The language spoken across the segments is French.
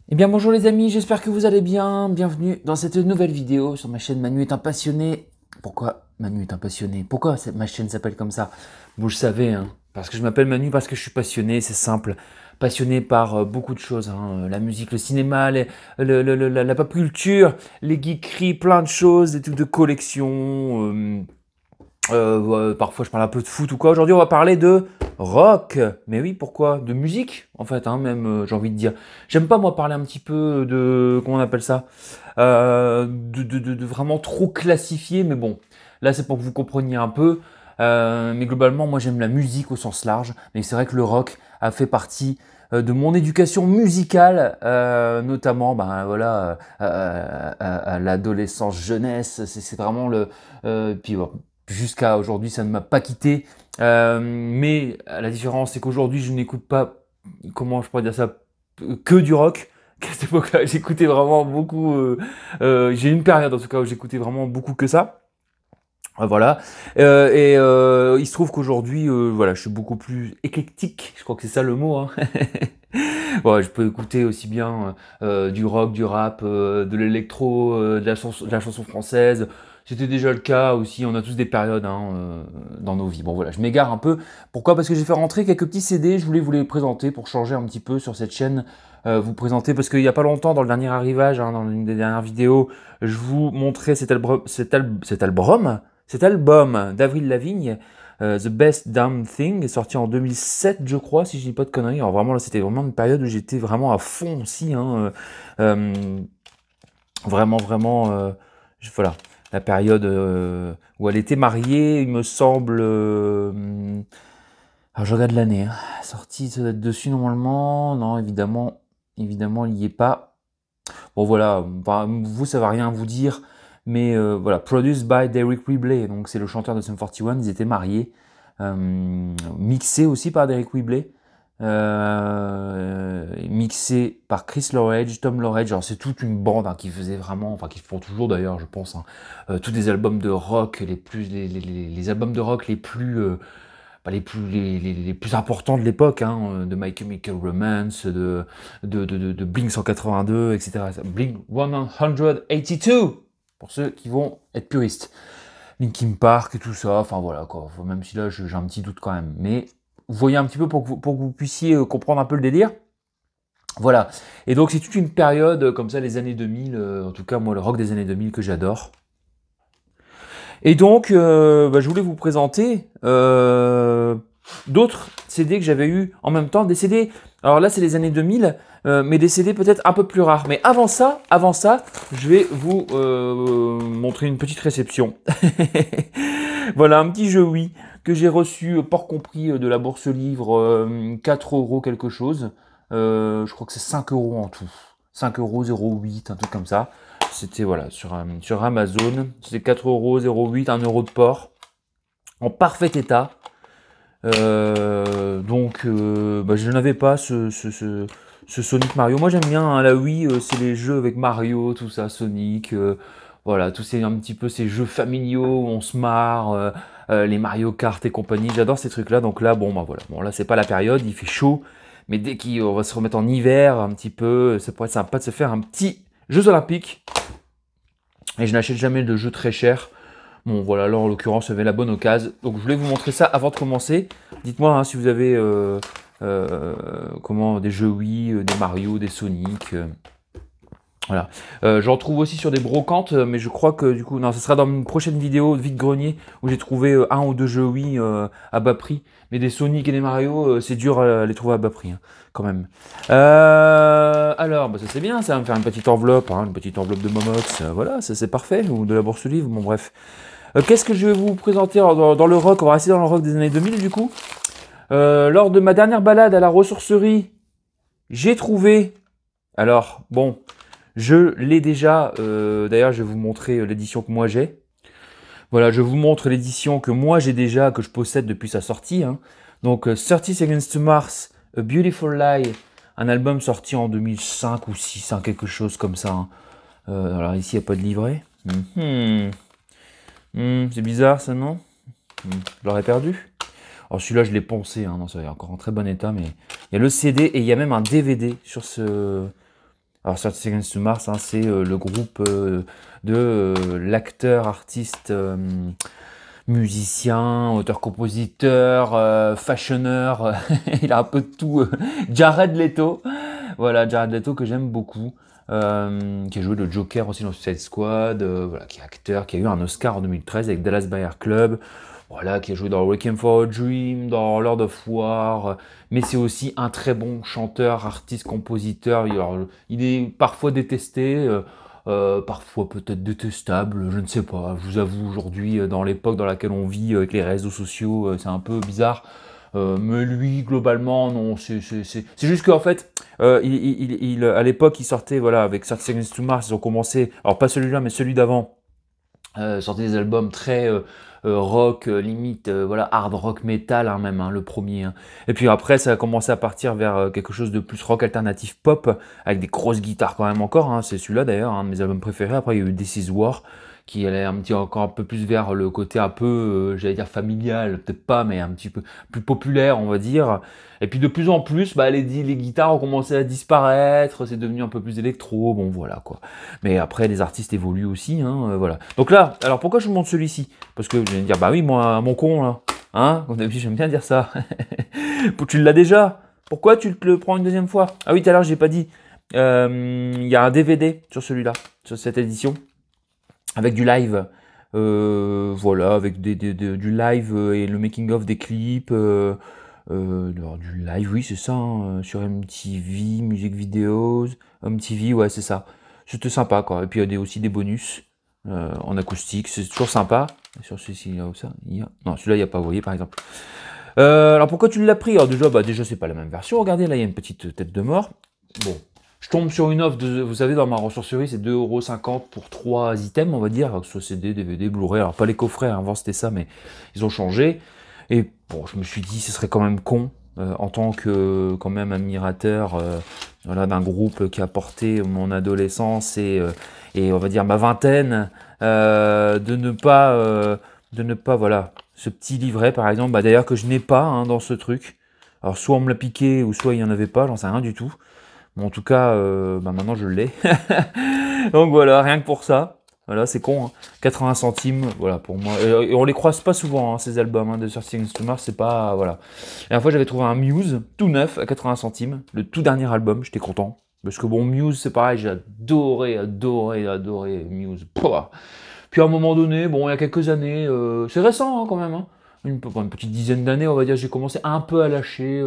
Eh bien bonjour les amis, j'espère que vous allez bien. Bienvenue dans cette nouvelle vidéo sur ma chaîne Manu est un passionné. Pourquoi Manu est un passionné? Pourquoi ma chaîne s'appelle comme ça? Vous le savez, hein. Parce que je m'appelle Manu, parce que je suis passionné, c'est simple. Passionné par beaucoup de choses, hein. La musique, le cinéma, la pop culture, les geekeries, plein de choses, des trucs de collection. Parfois je parle un peu de foot ou quoi. Aujourd'hui on va parler de rock. Mais oui, pourquoi? De musique en fait, hein, même j'ai envie de dire. J'aime pas moi parler un petit peu de, comment on appelle ça, de vraiment trop classifié. Mais bon, là c'est pour que vous compreniez un peu. Mais globalement moi j'aime la musique au sens large. Mais c'est vrai que le rock a fait partie de mon éducation musicale, notamment ben voilà à l'adolescence jeunesse. C'est vraiment le puis bon, jusqu'à aujourd'hui, ça ne m'a pas quitté. Mais la différence, c'est qu'aujourd'hui, je n'écoute pas, comment je pourrais dire ça, que du rock. À cette époque-là, j'écoutais vraiment beaucoup. J'ai une période en tout cas où j'écoutais vraiment beaucoup que ça. Voilà. Il se trouve qu'aujourd'hui, voilà, je suis beaucoup plus éclectique. Je crois que c'est ça le mot, hein. Ouais, je peux écouter aussi bien du rock, du rap, de l'électro, de la chanson française. C'était déjà le cas aussi, on a tous des périodes hein, dans nos vies. Bon voilà, je m'égare un peu. Pourquoi? Parce que j'ai fait rentrer quelques petits CD, je voulais vous les présenter pour changer un petit peu sur cette chaîne. Vous présenter, parce qu'il n'y a pas longtemps, dans le dernier arrivage, hein, dans une des dernières vidéos, je vous montrais cet album d'Avril Lavigne. The Best Damn Thing est sorti en 2007, je crois, si je dis pas de conneries. Alors vraiment, là, c'était vraiment une période où j'étais vraiment à fond aussi. Hein, vraiment, vraiment, voilà, la période où elle était mariée, il me semble. Alors je regarde l'année. Hein. Sortie, ça doit être dessus normalement. Non, évidemment, évidemment, il n'y est pas. Bon voilà, enfin, vous, ça va rien vous dire. Mais voilà, produced by Derek Whibley, donc c'est le chanteur de Sum 41, ils étaient mariés. Mixé aussi par Derek Whibley. Mixé par Chris Lorage, Tom Lorage. Alors c'est toute une bande hein, qui faisait vraiment, enfin qui font toujours d'ailleurs, je pense, hein, tous des albums de rock, les albums de rock les plus, les plus importants de l'époque, hein, de My Chemical Romance, de Blink 182, etc. Blink 182, pour ceux qui vont être puristes. Linkin Park et tout ça, enfin voilà quoi. Même si là j'ai un petit doute quand même. Mais vous voyez un petit peu pour que vous puissiez comprendre un peu le délire. Voilà. Et donc c'est toute une période comme ça, les années 2000, en tout cas moi le rock des années 2000 que j'adore. Et donc je voulais vous présenter d'autres CD que j'avais eu en même temps. Des CD, alors là c'est les années 2000, mais des CD peut-être un peu plus rares. Mais avant ça, je vais vous montrer une petite réception. Voilà, un petit jeu oui que j'ai reçu, port compris, de la Bourse Livre, 4 euros quelque chose. Je crois que c'est 5 euros en tout. 5 euros 0,8, un truc comme ça. C'était voilà, sur Amazon. C'était 4 euros 0,8, 1 euro de port. En parfait état. Je n'avais pas ce Sonic Mario. Moi j'aime bien hein, la Wii, c'est les jeux avec Mario, tout ça, Sonic, voilà, tous ces un petit peu ces jeux familiaux où on se marre, les Mario Kart et compagnie. J'adore ces trucs-là. Donc là, bon bah voilà, bon là c'est pas la période, il fait chaud, mais dès qu'on va se remettre en hiver un petit peu, ça pourrait être sympa de se faire un petit Jeux Olympiques. Et je n'achète jamais de jeux très chers. Bon voilà, là en l'occurrence, j'avais la bonne occasion. Donc je voulais vous montrer ça avant de commencer. Dites-moi hein, si vous avez des jeux Wii, des Mario, des Sonic. Voilà. J'en trouve aussi sur des brocantes, mais je crois que du coup, non, ce sera dans une prochaine vidéo vide-grenier où j'ai trouvé un ou deux jeux Wii à bas prix. Mais des Sonic et des Mario, c'est dur à les trouver à bas prix, hein, quand même. Alors, ça c'est bien, ça va me faire une petite enveloppe, hein, une petite enveloppe de Momox, voilà, ça c'est parfait, ou de la Bourse Livre, bon bref. Qu'est-ce que je vais vous présenter dans le rock? On va rester dans le rock des années 2000 du coup. Lors de ma dernière balade à la ressourcerie, j'ai trouvé... Alors, bon... Je l'ai déjà, d'ailleurs je vais vous montrer l'édition que moi j'ai. Voilà, je vous montre l'édition que moi j'ai déjà, que je possède depuis sa sortie. Hein. Donc 30 Seconds to Mars, A Beautiful Lie, un album sorti en 2005 ou 6, hein, quelque chose comme ça. Hein. Alors ici il n'y a pas de livret. C'est bizarre ça, non? Je l'aurais perdu. Alors celui-là je l'ai poncé, hein. Non, ça est encore en très bon état, mais il y a le CD et il y a même un DVD sur ce... Alors 30 Seconds to Mars, hein, c'est le groupe de l'acteur, artiste, musicien, auteur-compositeur, fashioneur, il a un peu de tout. Jared Leto, voilà, Jared Leto que j'aime beaucoup, qui a joué le Joker aussi dans Suicide Squad, voilà, qui est acteur, qui a eu un Oscar en 2013 avec Dallas Buyers Club, voilà, qui a joué dans Requiem for a Dream, dans Lord of War, mais c'est aussi un très bon chanteur, artiste, compositeur. Alors, il est parfois détesté. Parfois peut-être détestable, je ne sais pas. Je vous avoue, aujourd'hui, dans l'époque dans laquelle on vit, avec les réseaux sociaux, c'est un peu bizarre. Mais lui, globalement, non, c'est juste qu'en fait, à l'époque, il sortait, voilà, avec 30 Seconds to Mars, ils ont commencé, alors pas celui-là, mais celui d'avant, sortait des albums très rock, limite, voilà, hard rock metal, hein, même, hein, le premier. Hein. Et puis après, ça a commencé à partir vers quelque chose de plus rock alternatif pop, avec des grosses guitares quand même encore. Hein, c'est celui-là d'ailleurs, un de mes albums préférés. Après, il y a eu This Is War, qui allait encore un peu plus vers le côté un peu, j'allais dire familial, peut-être pas, mais un petit peu plus populaire, on va dire. Et puis de plus en plus, bah, les guitares ont commencé à disparaître, c'est devenu un peu plus électro, bon voilà quoi. Mais après, les artistes évoluent aussi, hein, voilà. Donc là, alors pourquoi je vous montre celui-ci? Parce que je vais me dire, bah oui, moi, mon con là, hein, comme d'habitude, j'aime bien dire ça. Tu l'as déjà? Pourquoi tu te le prends une deuxième fois? Ah oui, tout à l'heure, j'ai pas dit. Il y a un DVD sur celui-là, sur cette édition, avec du live. Voilà, avec du live et le making-of des clips. Alors, du live, oui, c'est ça, hein, sur MTV, Music Videos, MTV, ouais, c'est ça. C'était sympa, quoi. Et puis, il y a aussi des bonus en acoustique, c'est toujours sympa. Sur celui-ci, là, ça, il y a... Non, celui-là, il n'y a pas, vous voyez, par exemple. Alors, pourquoi tu l'as pris? Alors, déjà, c'est pas la même version. Regardez, là, il y a une petite tête de mort. Bon, je tombe sur une offre, vous savez, dans ma ressourcerie, c'est 2,50 € pour 3 items, on va dire, que ce soit CD, DVD, Blu-ray. Alors, pas les coffrets, avant c'était ça, mais ils ont changé. Et bon, je me suis dit, ce serait quand même con, en tant que, quand même, admirateur voilà, d'un groupe qui a porté mon adolescence et on va dire ma vingtaine, de ne pas, voilà, ce petit livret, par exemple, bah, d'ailleurs, que je n'ai pas hein, dans ce truc. Alors, soit on me l'a piqué, ou soit il n'y en avait pas, j'en sais rien du tout. Mais en tout cas, bah maintenant je l'ai. Donc voilà, rien que pour ça. Voilà, c'est con. Hein. 80 centimes, voilà, pour moi. Et on les croise pas souvent, hein, ces albums hein, de 30 Seconds to Mars, c'est pas... Voilà. La dernière fois, j'avais trouvé un Muse, tout neuf, à 80 centimes. Le tout dernier album, j'étais content. Parce que bon, Muse, c'est pareil, j'ai adoré Muse. Pouah. Puis à un moment donné, bon, il y a quelques années, c'est récent hein, quand même, hein, une petite dizaine d'années, on va dire, j'ai commencé un peu à lâcher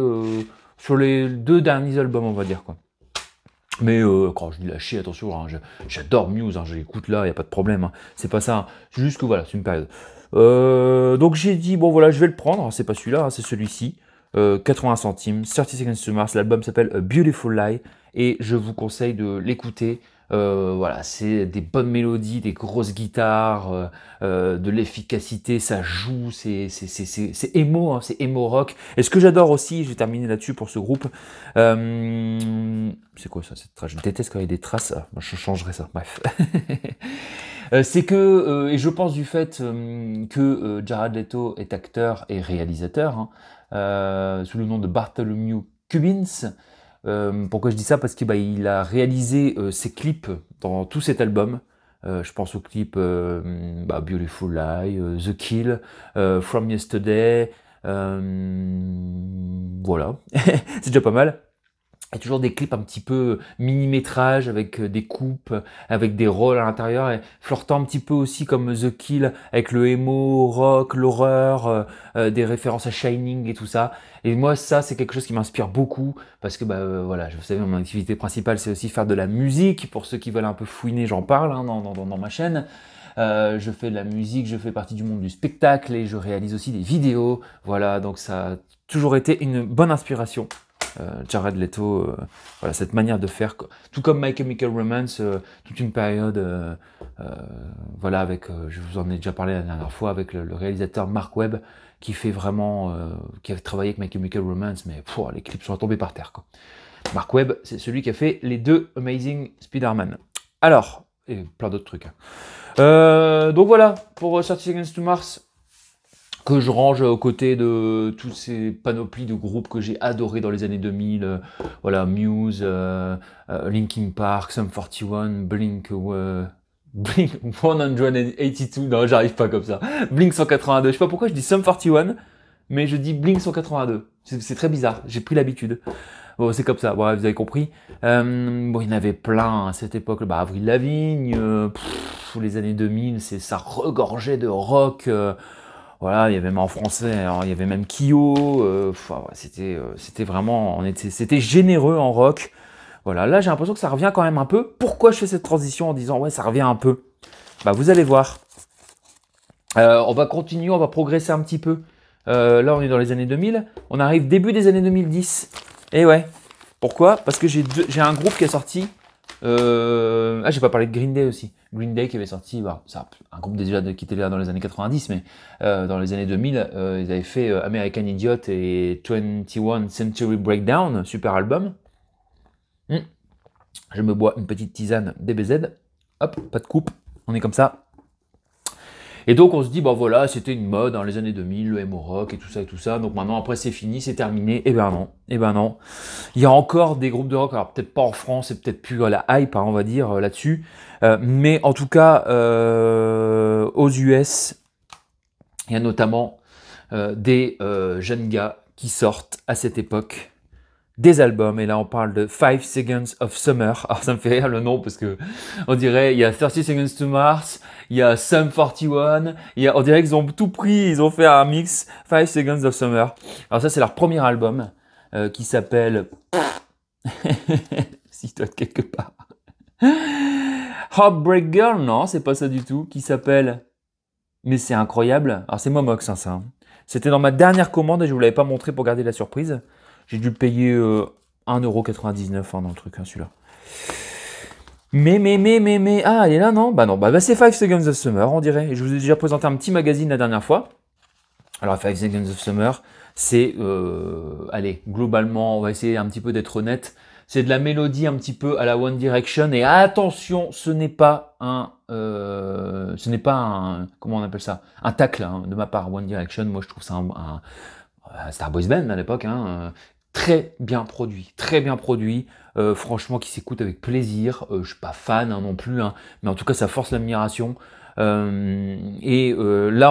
sur les 2 derniers albums, on va dire, quoi. Mais quand je dis lâcher, attention, hein, j'adore Muse, hein, j'écoute là, il n'y a pas de problème, hein, c'est pas ça, hein, c'est juste que voilà, c'est une période. Donc j'ai dit, bon voilà, je vais le prendre, c'est pas celui-là, hein, c'est celui-ci, 80 centimes, 30 Seconds to Mars, l'album s'appelle A Beautiful Lie, et je vous conseille de l'écouter. Voilà, c'est des bonnes mélodies, des grosses guitares, de l'efficacité, ça joue, c'est émo, hein, c'est émo rock. Et ce que j'adore aussi, je vais terminer là-dessus pour ce groupe, c'est quoi ça, cette trace? Je déteste quand il y a des traces, ah, moi, je changerai ça, bref. C'est que, et je pense du fait que Jared Leto est acteur et réalisateur, hein, sous le nom de Bartholomew Cubbins. Pourquoi je dis ça? Parce qu'il il a réalisé ses clips dans tout cet album. Je pense aux clips Beautiful Lie, The Kill, From Yesterday, voilà, c'est déjà pas mal. Il y a toujours des clips un petit peu mini-métrage avec des coupes, avec des rôles à l'intérieur et flirtant un petit peu aussi comme The Kill avec le emo, rock, l'horreur, des références à Shining et tout ça. Et moi ça c'est quelque chose qui m'inspire beaucoup parce que voilà, vous savez mon activité principale c'est aussi faire de la musique. Pour ceux qui veulent un peu fouiner, j'en parle hein, dans ma chaîne. Je fais de la musique, je fais partie du monde du spectacle et je réalise aussi des vidéos. Voilà, donc ça a toujours été une bonne inspiration. Jared Leto, voilà, cette manière de faire, tout comme My Chemical Romance, toute une période, voilà, avec, je vous en ai déjà parlé la dernière fois, avec le réalisateur Mark Webb, qui fait vraiment, qui a travaillé avec My Chemical Romance, mais les clips sont tombés par terre, quoi. Mark Webb, c'est celui qui a fait les 2 Amazing Spider-Man. Alors, et plein d'autres trucs. Hein. Donc voilà, pour 30 Seconds to Mars, que je range aux côtés de toutes ces panoplies de groupes que j'ai adorés dans les années 2000. Voilà, Muse, Linkin Park, Sum 41, Blink 182. Non, j'arrive pas comme ça. Blink 182. Je sais pas pourquoi je dis Sum 41, mais je dis Blink 182. C'est très bizarre. J'ai pris l'habitude. Bon, c'est comme ça. Bon, vous avez compris. Bon, il y en avait plein à cette époque. Bah, Avril Lavigne, les années 2000, ça regorgeait de rock. Voilà, il y avait même en français, alors, il y avait même Kyo. Ouais, c'était vraiment, c'était généreux en rock. Voilà, là j'ai l'impression que ça revient quand même un peu. Pourquoi je fais cette transition en disant ouais, ça revient un peu? Bah, vous allez voir. On va continuer, on va progresser un petit peu. Là, on est dans les années 2000. On arrive début des années 2010. Et ouais. Pourquoi? Parce que j'ai un groupe qui est sorti. Ah, j'ai pas parlé de Green Day aussi. Green Day qui avait sorti, bah, c'est un groupe déjà qui était là dans les années 90, mais dans les années 2000, ils avaient fait American Idiot et 21 Century Breakdown, super album. Je me bois une petite tisane DBZ. Hop, pas de coupe, on est comme ça. Et donc on se dit, bon voilà, c'était une mode dans les années 2000, le emo rock et tout ça et tout ça. Donc maintenant, après c'est fini, c'est terminé. Eh ben non, eh ben non. Il y a encore des groupes de rock, alors peut-être pas en France, c'est peut-être plus la hype, hein, on va dire, là-dessus. Mais en tout cas, aux US, il y a notamment des jeunes gars qui sortent à cette époque des albums, et là on parle de 5 Seconds of Summer. Alors ça me fait rire le nom parce que on dirait il y a 30 Seconds to Mars, il y a Sum 41, on dirait qu'ils ont tout pris, ils ont fait un mix 5 Seconds of Summer. Alors ça c'est leur premier album qui s'appelle si toi quelque part Heartbreak Girl, non c'est pas ça du tout, qui s'appelle, mais c'est incroyable, alors c'est Momox hein, ça, hein. C'était dans ma dernière commande et je vous l'avais pas montré pour garder la surprise. J'ai dû le payer 1,99€ hein, dans le truc, hein, celui-là. Mais, ah, elle est là, non? Bah non, bah c'est 5 Seconds of Summer, on dirait. Et je vous ai déjà présenté un petit magazine la dernière fois. Alors, 5 Seconds of Summer, c'est, allez, globalement, on va essayer un petit peu d'être honnête. C'est de la mélodie un petit peu à la One Direction. Et attention, ce n'est pas un, comment on appelle ça? Un tacle hein, de ma part, One Direction. Moi, je trouve ça c'était un boys band à l'époque, hein, très bien produit, franchement qui s'écoute avec plaisir. Je suis pas fan hein, non plus, hein, mais en tout cas ça force l'admiration. Là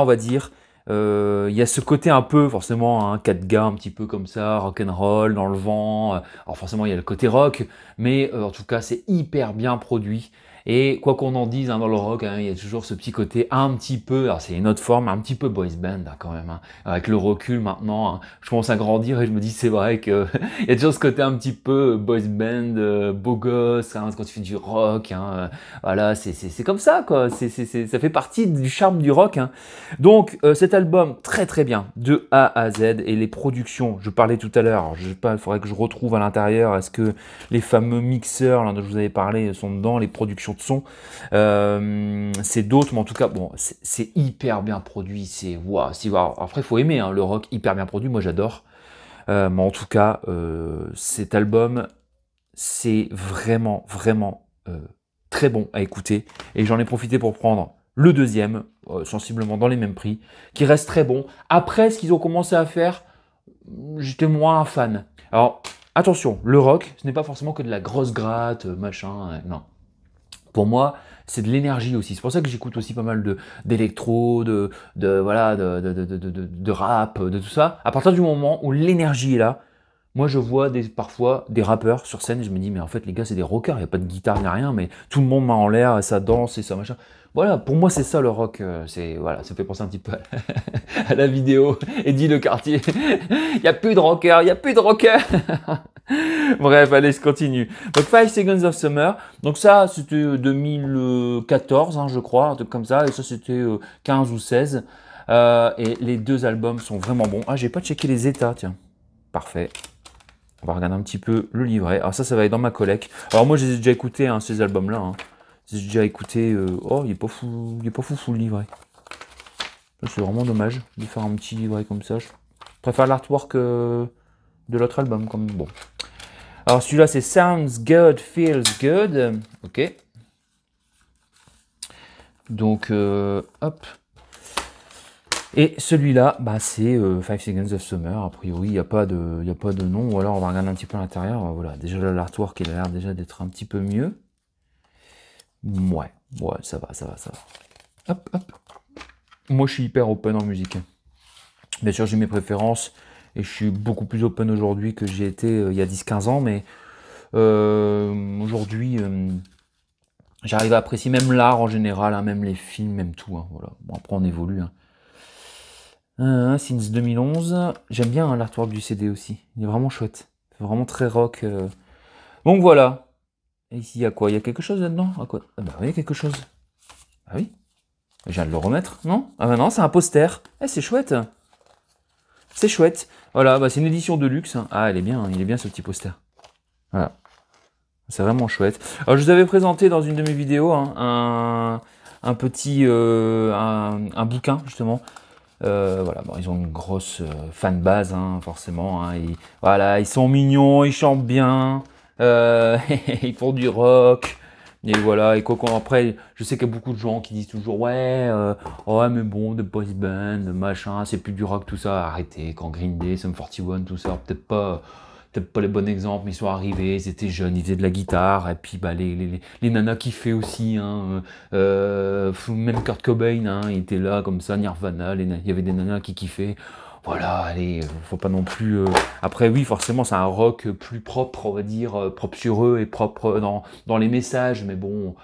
on va dire, il y a ce côté un peu forcément, hein, 4 gars un petit peu comme ça, rock'n'roll dans le vent. Alors forcément il y a le côté rock, mais en tout cas c'est hyper bien produit. Et quoi qu'on en dise hein, dans le rock, hein, il y a toujours ce petit côté un petit peu, alors c'est une autre forme, un petit peu boys band hein, quand même. Hein. Avec le recul maintenant, hein, je commence à grandir et je me dis c'est vrai que il y a toujours ce côté un petit peu boys band, beau gosse, hein, quand tu fais du rock. Hein, voilà, c'est comme ça quoi. Ça fait partie du charme du rock. Hein. Donc cet album très très bien de A à Z et les productions. Je parlais tout à l'heure, je sais pas, il faudrait que je retrouve à l'intérieur. Est-ce que les fameux mixeurs là, dont je vous avais parlé sont dedans, les productions de son, c'est d'autres, mais en tout cas, bon, c'est hyper bien produit. C'est waouh. Après, il faut aimer hein, le rock hyper bien produit. Moi, j'adore. Mais en tout cas, cet album, c'est vraiment, vraiment très bon à écouter. Et j'en ai profité pour prendre le deuxième, sensiblement dans les mêmes prix, qui reste très bon. Après, ce qu'ils ont commencé à faire, j'étais moins un fan. Alors, attention, le rock, ce n'est pas forcément que de la grosse gratte, machin, non. Pour moi, c'est de l'énergie aussi. C'est pour ça que j'écoute aussi pas mal d'électro, voilà, de rap, de tout ça. À partir du moment où l'énergie est là, moi je vois parfois des rappeurs sur scène et je me dis mais en fait les gars c'est des rockers, il n'y a pas de guitare ni rien, mais tout le monde main en l'air et ça danse et ça machin. Voilà, pour moi c'est ça le rock. Voilà, ça fait penser un petit peu à la vidéo Eddie Le Quartier. Il n'y a plus de rockers, il n'y a plus de rockers. Bref, allez, je continue. Donc 5 Seconds of Summer. Donc ça, c'était 2014, hein, je crois, un truc comme ça. Et ça, c'était 15 ou 16. Et les deux albums sont vraiment bons. Ah, j'ai pas checké les états, tiens. Parfait. On va regarder un petit peu le livret. Alors ça va être dans ma collecte. Alors moi, j'ai déjà écouté hein, ces albums-là. Hein. J'ai déjà écouté... Oh, il est pas fou le livret. C'est vraiment dommage de faire un petit livret comme ça. Je préfère l'artwork de l'autre album. Comme bon. Alors celui-là c'est Sounds Good, Feels Good. Ok. Donc hop. Et celui-là, bah, c'est 5 Seconds of Summer. A priori, il n'y a pas de nom. Ou alors, on va regarder un petit peu à l'intérieur. Voilà, déjà là, l'artwork, il a l'air déjà d'être un petit peu mieux. Ouais, ça va, ça va, ça va. Hop, hop. Moi, je suis hyper open en musique. Bien sûr, j'ai mes préférences. Et je suis beaucoup plus open aujourd'hui que j'ai été il y a 10-15 ans. Mais aujourd'hui, j'arrive à apprécier même l'art en général, hein, même les films, même tout. Hein, voilà. Bon, après, on évolue. Hein. Since 2011. J'aime bien hein, l'artwork du CD aussi. Il est vraiment chouette. C'est vraiment très rock. Donc voilà. Et ici, il y a quoi? Il y a quelque chose là-dedans? Ah bah oui, il y a quelque chose. Ah oui? Je viens de le remettre, non? Ah bah non, c'est un poster. Eh, c'est chouette. C'est chouette. Voilà, bah c'est une édition de luxe. Ah, il est bien ce petit poster. Voilà. C'est vraiment chouette. Alors, je vous avais présenté dans une de mes vidéos hein, un petit un bouquin, justement. Voilà, bon, ils ont une grosse fan base, hein, forcément. Hein, voilà, ils sont mignons, ils chantent bien, ils font du rock. Et voilà, et après, je sais qu'il y a beaucoup de gens qui disent toujours ouais, mais bon, de boys band, machin, c'est plus du rock, tout ça. Arrêtez, quand Green Day, Sum 41, tout ça, peut-être pas les bons exemples, mais ils sont arrivés, ils étaient jeunes, ils faisaient de la guitare, et puis bah, les nanas kiffaient aussi, hein, même Kurt Cobain, hein, il était là comme ça, Nirvana, il y avait des nanas qui kiffaient. Voilà, allez, faut pas non plus. Après, oui, forcément, c'est un rock plus propre, on va dire, propre sur eux et propre dans les messages, mais bon,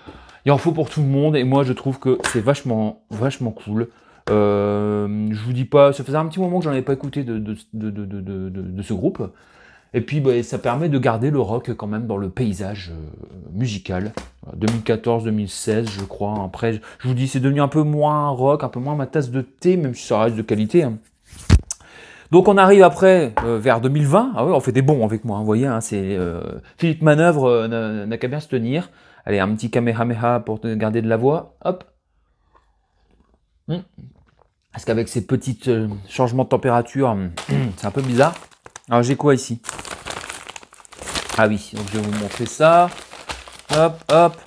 il en faut pour tout le monde, et moi, je trouve que c'est vachement cool. Je vous dis pas, ça faisait un petit moment que j'en avais pas écouté de ce groupe. Et puis bah, ça permet de garder le rock quand même dans le paysage musical. 2014-2016 je crois. Après je vous dis c'est devenu un peu moins rock, un peu moins ma tasse de thé, même si ça reste de qualité. Hein. Donc on arrive après vers 2020. Ah oui, on fait des bons avec moi, hein, vous voyez, hein, c'est Philippe Manœuvre n'a qu'à bien se tenir. Allez, un petit kamehameha pour garder de la voix. Hop. Parce qu'avec ces petits changements de température, c'est un peu bizarre. Alors j'ai quoi ici? Ah oui, donc je vais vous montrer ça. Hop, hop.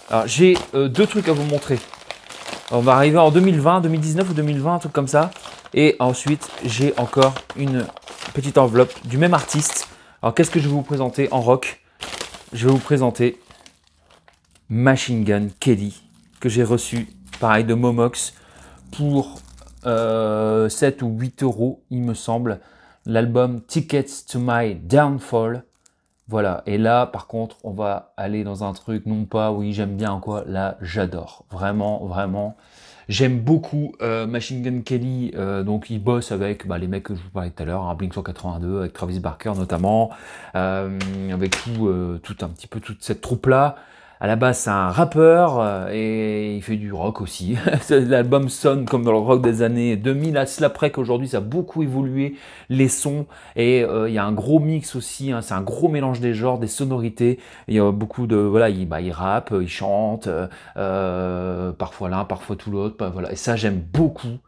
Alors j'ai deux trucs à vous montrer. On va arriver en 2020, 2019 ou 2020, un truc comme ça. Et ensuite, j'ai encore une petite enveloppe du même artiste. Alors qu'est-ce que je vais vous présenter en rock? Je vais vous présenter Machine Gun Kelly, que j'ai reçu, pareil, de Momox, pour 7 ou 8 euros, il me semble. L'album Tickets to My Downfall. Voilà, et là, par contre, on va aller dans un truc, non pas, oui, j'aime bien, quoi, là, j'adore, vraiment, vraiment. J'aime beaucoup Machine Gun Kelly, donc il bosse avec les mecs que je vous parlais tout à l'heure, hein, Blink 182, avec Travis Barker notamment, avec tout un petit peu toute cette troupe-là. À la base, c'est un rappeur et il fait du rock aussi. L'album sonne comme dans le rock des années 2000. À cela près qu'aujourd'hui, ça a beaucoup évolué, les sons. Et il y a un gros mix aussi. Hein, c'est un gros mélange des genres, des sonorités. Il y a beaucoup de... Voilà, il rappe, il chante. Parfois l'un, parfois tout l'autre. Voilà. Et ça, j'aime beaucoup.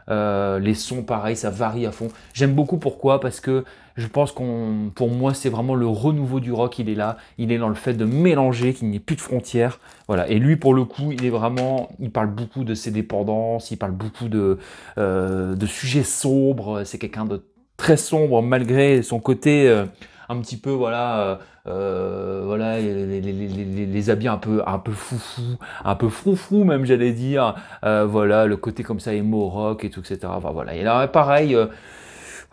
Les sons, pareil, ça varie à fond. J'aime beaucoup, pourquoi? Parce que je pense pour moi, c'est vraiment le renouveau du rock, il est là. Il est dans le fait de mélanger, qu'il n'y ait plus de frontières. Voilà. Et lui, pour le coup, il parle beaucoup de ses dépendances, il parle beaucoup de sujets sombres. C'est quelqu'un de très sombre, malgré son côté un petit peu, voilà, voilà, les habits un peu foufou, un peu froufrou même, j'allais dire. Voilà, le côté comme ça, emo rock et tout, etc. Enfin, voilà. Et là, pareil,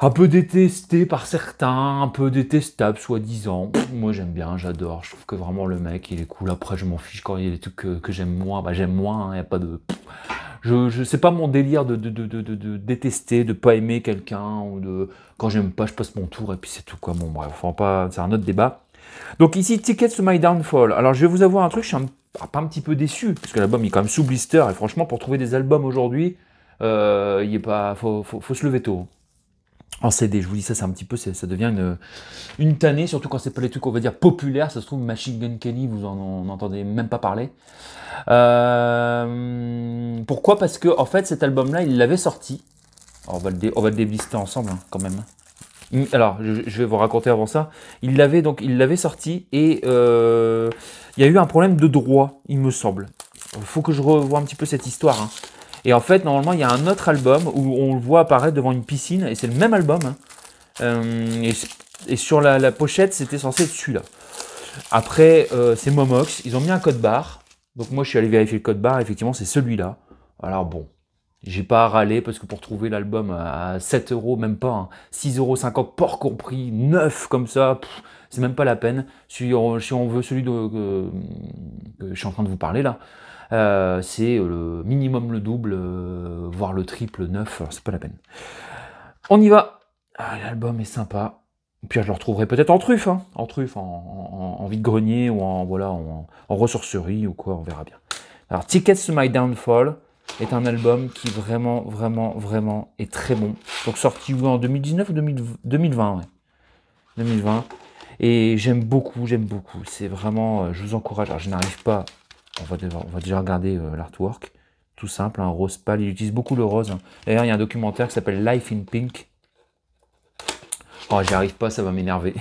un peu détesté par certains, un peu détestable, soi-disant. Moi, j'aime bien, j'adore. Je trouve que vraiment le mec, il est cool. Après, je m'en fiche quand il y a des trucs que j'aime moins. Bah, j'aime moins, il n'y a pas de... c'est pas mon délire de détester, de pas aimer quelqu'un, ou de... Quand j'aime pas, je passe mon tour, et puis c'est tout, quoi. Bon, bref, c'est un autre débat. Donc ici, Tickets to My Downfall. Alors, je vais vous avouer un truc, je suis pas un petit peu déçu, parce que l'album, il est quand même sous blister, et franchement, pour trouver des albums aujourd'hui, il est pas... faut se lever tôt. En CD, je vous dis ça, c'est un petit peu, ça devient une tannée, surtout quand c'est pas les trucs, on va dire, populaires. Ça se trouve, Machine Gun Kelly, vous en entendez même pas parler. Pourquoi? Parce que, en fait, cet album-là, il l'avait sorti. Alors, on va le délister ensemble, hein, quand même. Alors, je vais vous raconter avant ça. Il l'avait sorti et il y a eu un problème de droit, il me semble. Il faut que je revoie un petit peu cette histoire. Hein. Et en fait, normalement, il y a un autre album où on le voit apparaître devant une piscine, et c'est le même album. Hein. Et sur la pochette, c'était censé être celui-là. Après, c'est Momox, ils ont mis un code barre. Donc moi, je suis allé vérifier le code barre, effectivement, c'est celui-là. Alors bon, j'ai pas à râler, parce que pour trouver l'album à 7 euros, même pas, hein, 6,50 € port compris, neuf comme ça, c'est même pas la peine. Si on veut celui que je suis en train de vous parler là, c'est le minimum le double, voire le triple neuf, alors c'est pas la peine. On y va. Ah, l'album est sympa. Puis je le retrouverai peut-être en truffe, hein, en vide-grenier ou en ressourcerie ou quoi, on verra bien. Alors Tickets to My Downfall est un album qui vraiment, vraiment, vraiment est très bon. Donc sorti en 2019 ou 2020, ouais. 2020. Et j'aime beaucoup. C'est vraiment, je vous encourage. Alors je n'arrive pas, on va déjà regarder l'artwork. Tout simple, un rose pâle. Il utilise beaucoup le rose. Hein. D'ailleurs, il y a un documentaire qui s'appelle Life in Pink. Oh, j'y arrive pas, ça va m'énerver.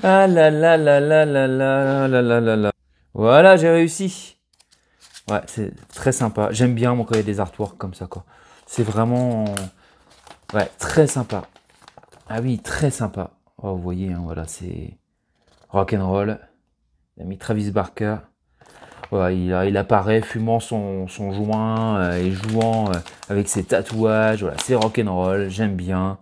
Ah là là là là là là là là là là. Voilà, j'ai réussi. Ouais, c'est très sympa. J'aime bien, moi, quand il y a des artworks comme ça, quoi. C'est vraiment... Ouais, très sympa. Ah oui, très sympa. Oh, vous voyez, hein, voilà, c'est... Rock'n'roll. Il a mis Travis Barker. Ouais, il apparaît fumant son joint et jouant avec ses tatouages. Voilà, c'est rock'n'roll, j'aime bien.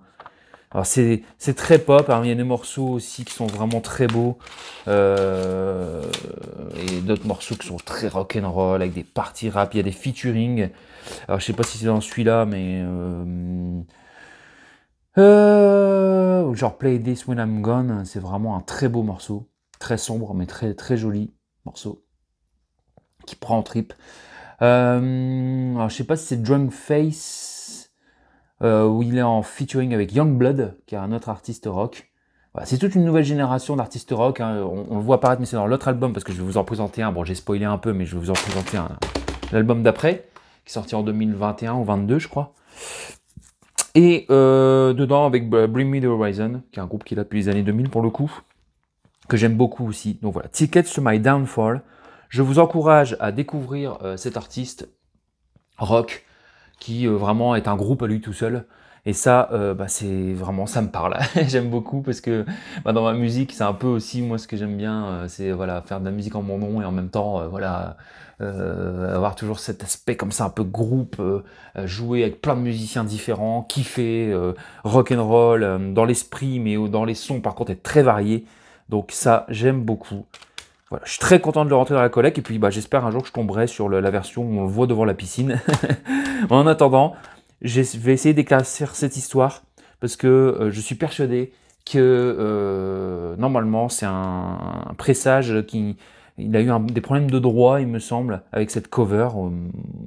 Alors c'est très pop, hein. Il y a des morceaux aussi qui sont vraiment très beaux, et d'autres morceaux qui sont très rock'n'roll, avec des parties rap, il y a des featuring. Alors je sais pas si c'est dans celui-là, mais genre Play This When I'm Gone, c'est vraiment un très beau morceau, très sombre, mais très, très joli morceau, qui prend en trip. Alors je sais pas si c'est Drunk Face, où il est en featuring avec Youngblood, qui est un autre artiste rock. Voilà, c'est toute une nouvelle génération d'artistes rock. Hein. On le voit apparaître, mais c'est dans l'autre album, parce que je vais vous en présenter un. Bon, j'ai spoilé un peu, mais je vais vous en présenter un. L'album d'après, qui est sorti en 2021 ou 2022, je crois. Et dedans, avec Bring Me The Horizon, qui est un groupe qui est là depuis les années 2000 pour le coup, que j'aime beaucoup aussi. Donc voilà, Tickets to My Downfall. Je vous encourage à découvrir cet artiste rock, qui vraiment est un groupe à lui tout seul. Et ça, c'est vraiment, ça me parle. J'aime beaucoup parce que dans ma musique, c'est un peu aussi, moi, ce que j'aime bien, c'est voilà, faire de la musique en mon nom et en même temps, avoir toujours cet aspect comme ça, un peu groupe, jouer avec plein de musiciens différents, kiffer, rock'n'roll, dans l'esprit, mais dans les sons, par contre, être très varié. Donc ça, j'aime beaucoup. Voilà, je suis très content de le rentrer dans la collecte, et puis j'espère un jour que je tomberai sur la version où on le voit devant la piscine. En attendant, je vais essayer d'éclaircir cette histoire, parce que je suis persuadé que normalement c'est un pressage il a eu des problèmes de droit, il me semble, avec cette cover,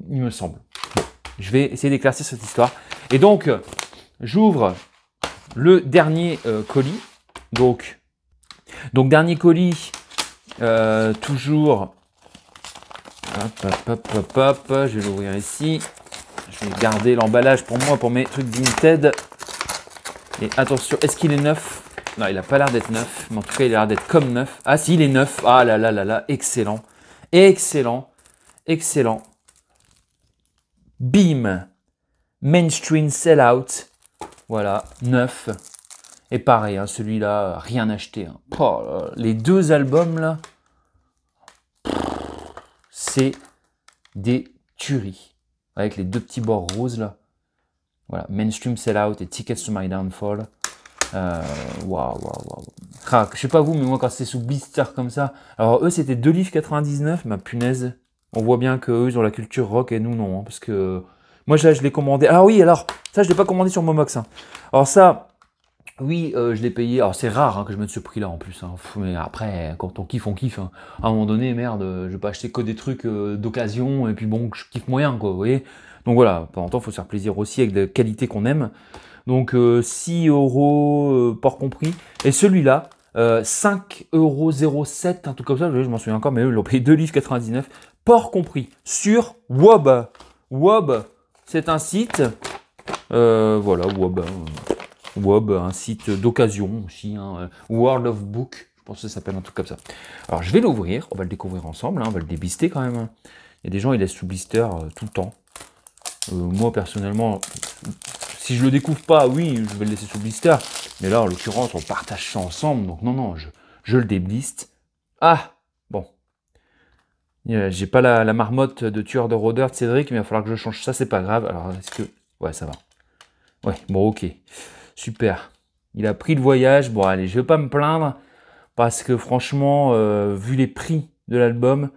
il me semble. Bon, je vais essayer d'éclaircir cette histoire. Et donc, j'ouvre le dernier colis. Donc, dernier colis... toujours, hop, je vais l'ouvrir ici. Je vais garder l'emballage pour moi, pour mes trucs Vinted. Et attention, est-ce qu'il est neuf? Non, il a pas l'air d'être neuf, mais en tout cas, il a l'air d'être comme neuf. Ah si, il est neuf. Ah là là là là, excellent. Excellent. Excellent. Beam. Mainstream Sellout. Voilà, neuf. Et pareil, hein, celui-là, rien acheté. Hein. Oh, les deux albums, là, c'est des tueries. Avec les deux petits bords roses, là. Voilà, Mainstream Sellout et Tickets to My Downfall. Waouh. Ah, je sais pas vous, mais moi, quand c'est sous blister comme ça... Alors, eux, c'était 2,99 €, ma punaise. On voit bien qu'eux, ils ont la culture rock et nous, non. Hein, parce que... Moi, je l'ai commandé... Ah oui, alors, ça, je l'ai pas commandé sur Momox. Hein. Alors ça... Oui, je l'ai payé. Alors c'est rare que je mette ce prix-là en plus. Hein. Mais après, quand on kiffe, on kiffe. Hein. À un moment donné, merde, je vais pas acheter que des trucs d'occasion et puis bon, je kiffe moyen, quoi. Vous voyez. Donc voilà, de temps en temps, il faut se faire plaisir aussi avec de la qualité qu'on aime. Donc 6 €, port compris. Et celui-là, 5,07 €, un truc comme ça. Je m'en souviens encore, mais eux, ils l'ont payé 2,99 €, port compris. Sur Wob. Wob, c'est un site. Voilà, Wob. Wob, un site d'occasion aussi, hein, World of Book, je pense que ça s'appelle un truc comme ça. Alors je vais l'ouvrir, on va le découvrir ensemble, hein, on va le déblister quand même. Il y a des gens, ils laissent sous blister tout le temps. Moi personnellement, si je le découvre pas, oui, je vais le laisser sous blister. Mais là, en l'occurrence, on partage ça ensemble, donc non, je le débliste. Ah, bon. J'ai pas la marmotte de tueur de rôdeur de Cédric, mais il va falloir que je change ça, c'est pas grave. Alors, est-ce que... Ouais, ça va. Ouais, bon, ok. Super. Il a pris le voyage. Bon, allez, je vais pas me plaindre, parce que franchement, vu les prix de l'album,